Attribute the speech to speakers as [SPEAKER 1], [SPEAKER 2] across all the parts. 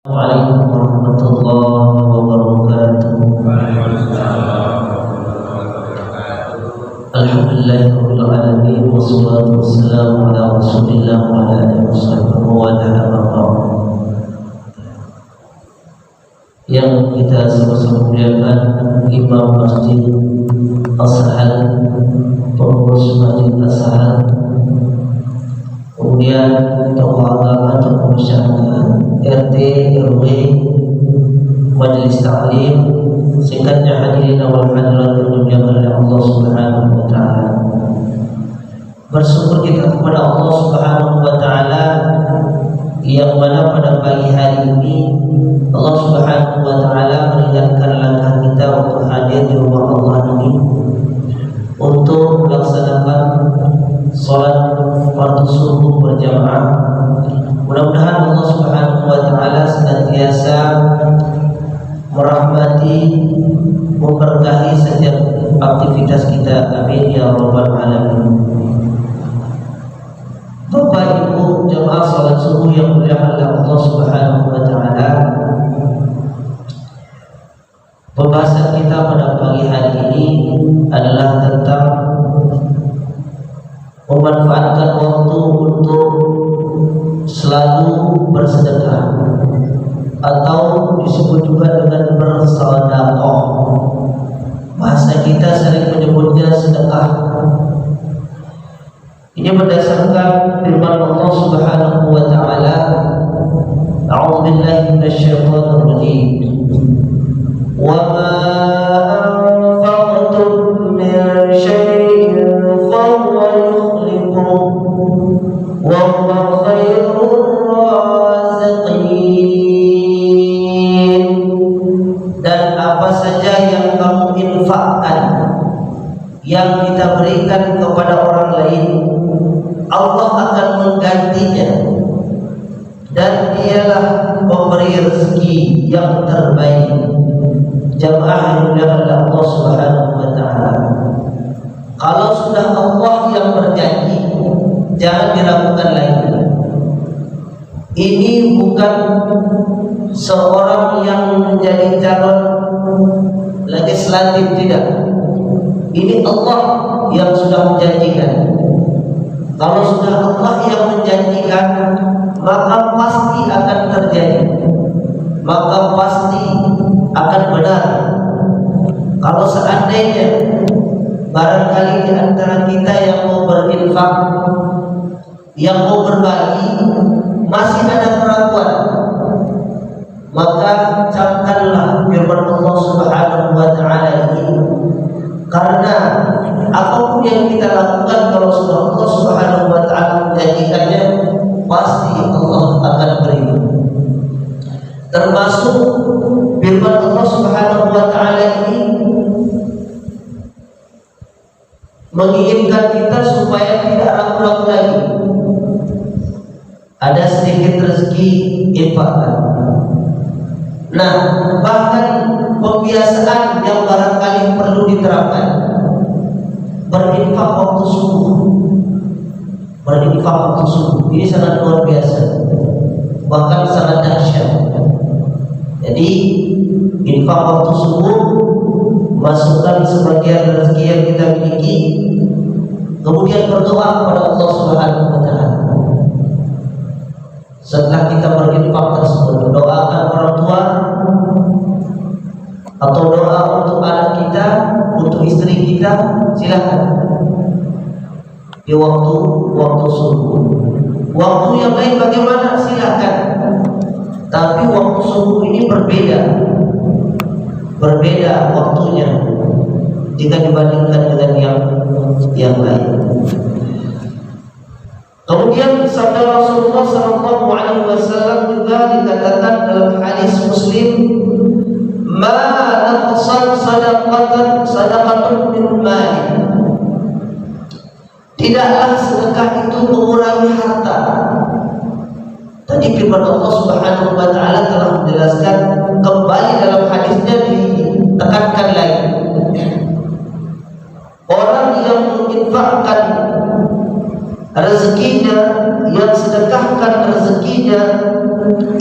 [SPEAKER 1] Assalamualaikum warahmatullahi wabarakatuh. Alhamdulillahirabbil alamin wassalatu wassalamu ala Rasulillah wa ala alihi washabbihi wa ala yang kita sama-sama muliakan Imam Masjid As-Sahal, pengurus Masjid As-Sahal, kemudian tokoh agama, tokoh masyarakat, RT, RW, majelis taklim, singkatnya hadirin wal hadirat yang dimuliakan oleh Allah Subhanahu wa taala. Bersyukur kita kepada Allah Subhanahu wa taala yang mana pada pagi hari ini Allah Subhanahu wa taala meringankan langkah kita untuk hadir di rumah Allah ini untuk melaksanakan salat fardu subuh berjamaah. Mudah-mudahan Allah Subhanahu wa taala senantiasa merahmati, memberkahi setiap aktivitas kita. Amin ya rabbal alamin. Bapak Ibu jamaah salat subuh yang dimuliakan oleh Allah Subhanahu wa taala, pembahasan kita pada pagi hari ini adalah tentang memanfaatkan waktu untuk selalu bersedekah atau disebut juga dengan bersedekah. Bahasa kita sering menyebutnya sedekah. Ini berdasarkan firman Allah Subhanahu wa taala, A'udzubillahi minasyaitonir rajim. Wa ma anfaqtum min syai'in fa huwa yukhlifuhu wa huwa khairur raziqin. Dan apa saja yang kamu infakkan, yang kita berikan kepada orang lain, Allah akan menggantinya, dan dialah pemberi rezeki yang terbaik. Jamaah yang dimuliakan oleh Allah Subhanahu wa taala, kalau sudah Allah yang berjanji, jangan diragukan lagi. Ini bukan seorang yang menjadi calon legislatif, tidak. Ini Allah yang sudah menjanjikan. Kalau sudah Allah yang menjanjikan, maka pasti akan terjadi, maka pasti akan benar. Kalau seandainya barangkali di antara kita yang mau berinfak, yang mau berbagi, masih ada keraguan, maka camkanlah firman Allah Subhanahu wa taala ini. Karena apapun yang kita lakukan, kalau sudah Allah Subhanahu wa taala menjanjikannya, pasti Allah akan beri. Termasuk firman Allah Subhanahu wa taala ini menginginkan kita supaya tidak ragu-ragu lagi. Ada sedikit rezeki, infakkan. Nah, bahkan pembiasaan yang barangkali perlu diterapkan, berinfak waktu subuh. Berinfak waktu subuh ini sangat luar biasa, bahkan sangat dahsyat. Jadi infak waktu subuh, masukkan sebagian rezeki yang kita miliki, kemudian berdoa kepada Allah Subhanahu wa taala. Setelah kita berinfak tersebut, doakan orang tua atau doa untuk anak kita, untuk istri kita, silakan. Di waktu subuh. Waktu yang lain bagaimana? Silakan. Tapi waktu subuh ini berbeda waktunya jika dibandingkan dengan yang lain. Kemudian sabda Rasulullah SAW juga dikatakan dalam hadis Muslim, ma naqsan sadaqatun min mali. Tidaklah sedekah itu mengurangi harta. Tadi firman Allah Subhanahu wa taala telah menjelaskan, kembali dalam hadisnya ditekankan lagi. Orang yang menginfakkan rezekinya, yang sedekahkan rezekinya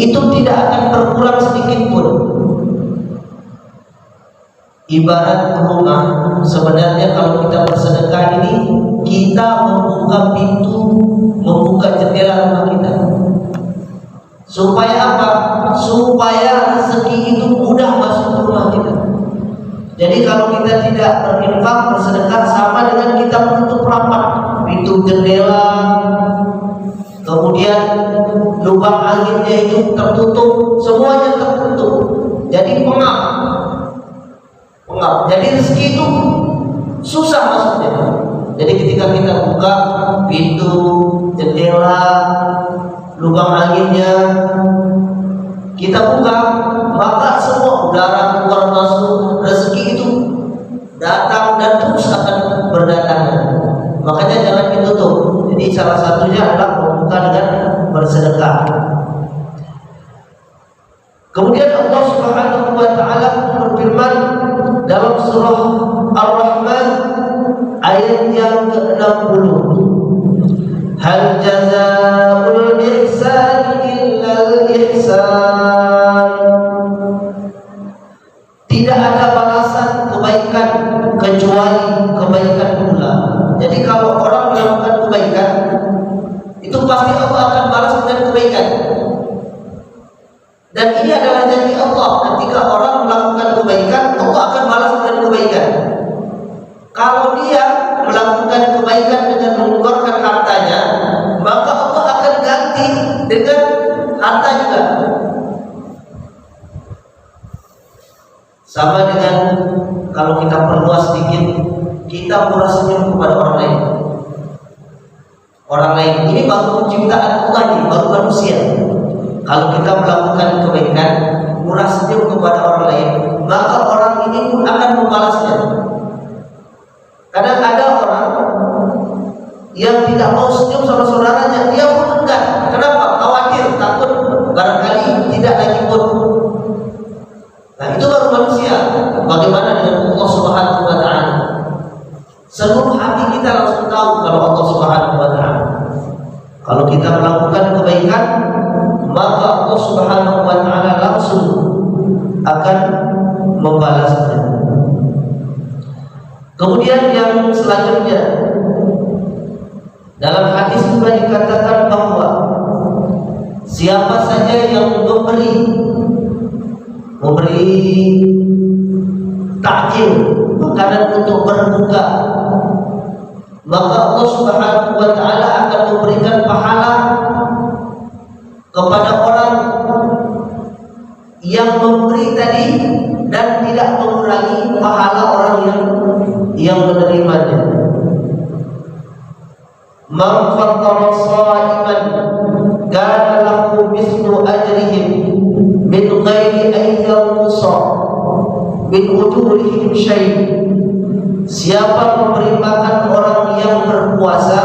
[SPEAKER 1] itu tidak akan berkurang sedikit pun. Ibarat rumah, sebenarnya kalau kita bersedekah ini, kita membuka pintu, membuka jendela rumah kita. Supaya apa? Supaya rezeki itu mudah masuk ke rumah kita. Jadi kalau kita tidak berinfak, bersedekah, sama dengan kita menutup rapat pintu jendela, kemudian lubang anginnya itu tertutup, semuanya tertutup. Jadi pengap. Jadi rezeki itu susah masuknya. Jadi ketika kita buka pintu, jendela, lubang anginnya, kita buka, maka semua udara keluar masuk, rezeki itu datang dan terus akan berdatangan. Makanya jangan ditutup. Jadi salah satunya adalah membuka dengan bersedekah. Kemudian Allah Subhanahu wa taala berfirman dalam surah Ar-Rahman ayat yang ke-60, hal jazaa'ul ihsan illa al-ihsan. Tidak ada balasan kebaikan kecuali kebaikan pula. Jadi kalau orang melakukan kebaikan, itu pasti Allah akan balas dengan kebaikan. Dan ini adalah janji Allah, ketika orang melakukan kebaikan, Allah akan balas dengan kebaikan. Kalau dia melakukan kebaikan dengan mengeluarkan hartanya, maka Allah akan ganti dengan harta juga. Sama dengan kalau kita perluas sedikit, kita murah senyum kepada orang lain. Orang lain ini baru penciptaan Allah ini, baru manusia. Kalau kita melakukan kebaikan, murah senyum kepada orang lain, maka orang ini pun akan membalasnya. Kadang ada orang yang tidak mau senyum sama saudaranya, dia pun enggan. Kenapa? Khawatir, takut barangkali tidak lagi pun. Nah, itu baru manusia. Bagaimana dengan Allah Subhanahu wa taala? Seluruh hati kita langsung tahu kalau Allah Subhanahu wa taala. Kalau kita melakukan kebaikan, maka Allah Subhanahu wa taala langsung akan membalasnya. Kemudian yang selanjutnya, dalam hadis juga dikatakan bahwa siapa saja yang memberi takjil, makanan untuk berbuka, maka Allah Subhanahu wa taala akan memberikan pahala kepada orang yang memberi tadi dan tidak mengurangi pahala orang yang menerimanya. Man fattara sha'iman kana lahu mithlu ajrihim min ghairi an yanqusa min ujurihim syai'. Siapa memberi makan orang yang berpuasa,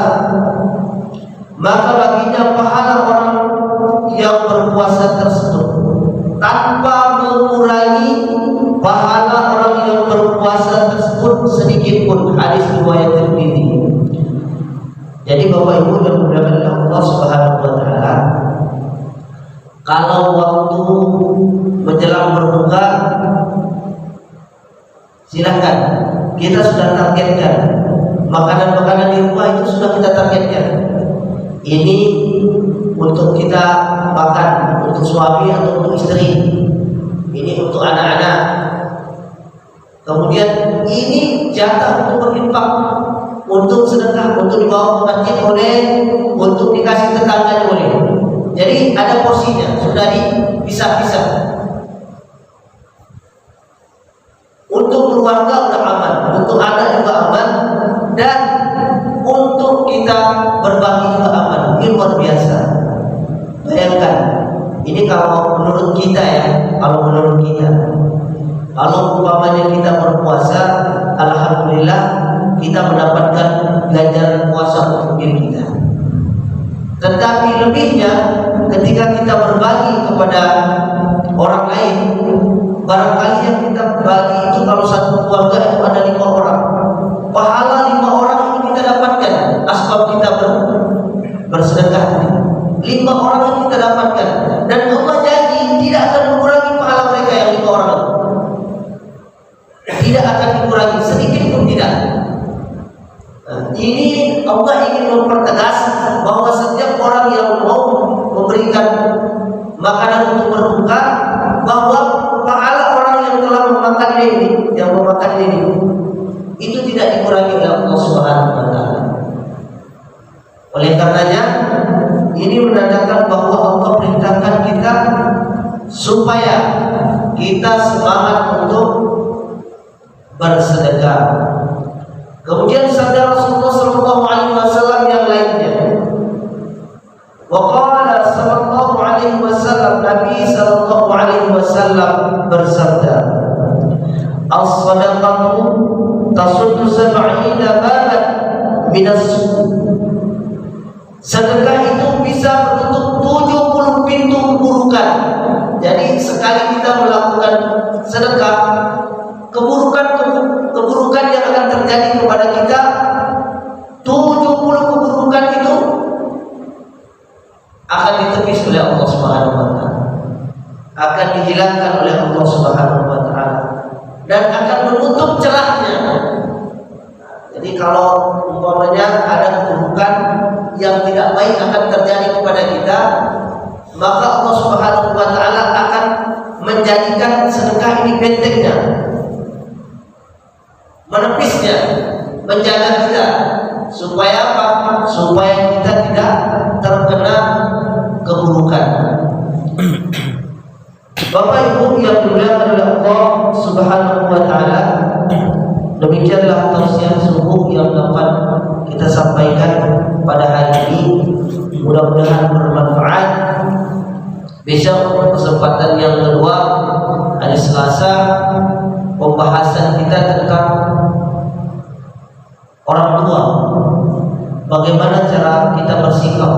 [SPEAKER 1] maka baginya pahala orang yang berpuasa tersebut tanpa mengurangi pahala orang yang berpuasa tersebut sedikit pun. Hadis riwayat Tirmidzi. Jadi Bapak Ibu yang dimuliakan Allah Subhanahu wa taala, kalau waktu menjelang berbuka, silakan, kita sudah targetkan makanan-makanan di rumah itu sudah kita targetkan. Ini untuk kita makan, untuk suami atau untuk istri, ini untuk anak-anak. Kemudian ini jatah untuk berinfak, untuk sedekah, untuk dibawa ke masjid boleh, untuk dikasih tetangganya boleh. Jadi ada porsinya, sudah dipisah-pisah. Untuk keluarga sudah aman, untuk anak juga aman, dan untuk kita berbagi juga aman. Ini luar biasa. Bayangkan, ini kalau menurut kita ya, kalau menurut kita, kalau umpamanya kita berpuasa, alhamdulillah kita mendapatkan ganjaran puasa untuk diri kita. Tetapi lebihnya, ketika kita berbagi kepada orang lain, barangkali yang kita bagi itu kalau satu keluarga itu ada 5 orang, pahala 5 orang itu kita dapatkan. Asbab kita bersedekah, 5 orang yang kita dapatkan, dan Ini Allah ingin mempertegas bahwa setiap orang yang mau memberikan makanan untuk berbuka, bahwa pahala orang yang telah memakannya ini, itu tidak dikurangi oleh Allah Subhanahu wa taala. Oleh karenanya, ini menandakan bahwa Allah perintahkan kita supaya kita semangat untuk bersedekah. Kemudian sabda Rasulullah sallallahu alaihi wasallam yang lainnya, wa qala sallallahu alaihi wasallam, Nabi sallallahu alaihi wasallam bersabda, as-sadaqatu tasuddu sab'ina baban minas su'. Sedekah itu bisa menutup 70 pintu keburukan. Jadi sekali kita melakukan sedekah, keburukan yang akan terjadi kepada kita, 70 keburukan itu akan ditepis oleh Allah Subhanahu wa taala, akan dihilangkan oleh Allah Subhanahu wa taala, dan akan menutup celahnya. Jadi kalau umpamanya ada keburukan yang tidak baik akan terjadi kepada kita, maka Allah Subhanahu wa taala akan menjadikan sedekah ini bentengnya, menepisnya, menjaga kita supaya apa? Supaya kita tidak terkena keburukan. Bapak Ibu yang dimuliakan oleh Allah Subhanahu wa taala, demikianlah tausiah subuh yang dapat kita sampaikan pada hari ini. Mudah-mudahan bermanfaat. Besok kesempatan yang kedua, hari Selasa, pembahasan kita tentang orang tua. Bagaimana cara kita bersikap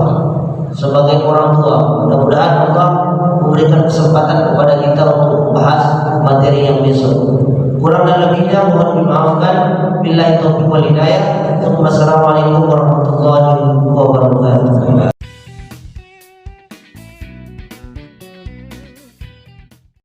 [SPEAKER 1] sebagai orang tua. Mudah-mudahan Allah memberikan kesempatan kepada kita untuk membahas materi yang besok. Kurang dan lebihnya mohon dimaafkan. Billahi taufiq wal hidayah. Wassalamualaikum warahmatullahi wabarakatuh.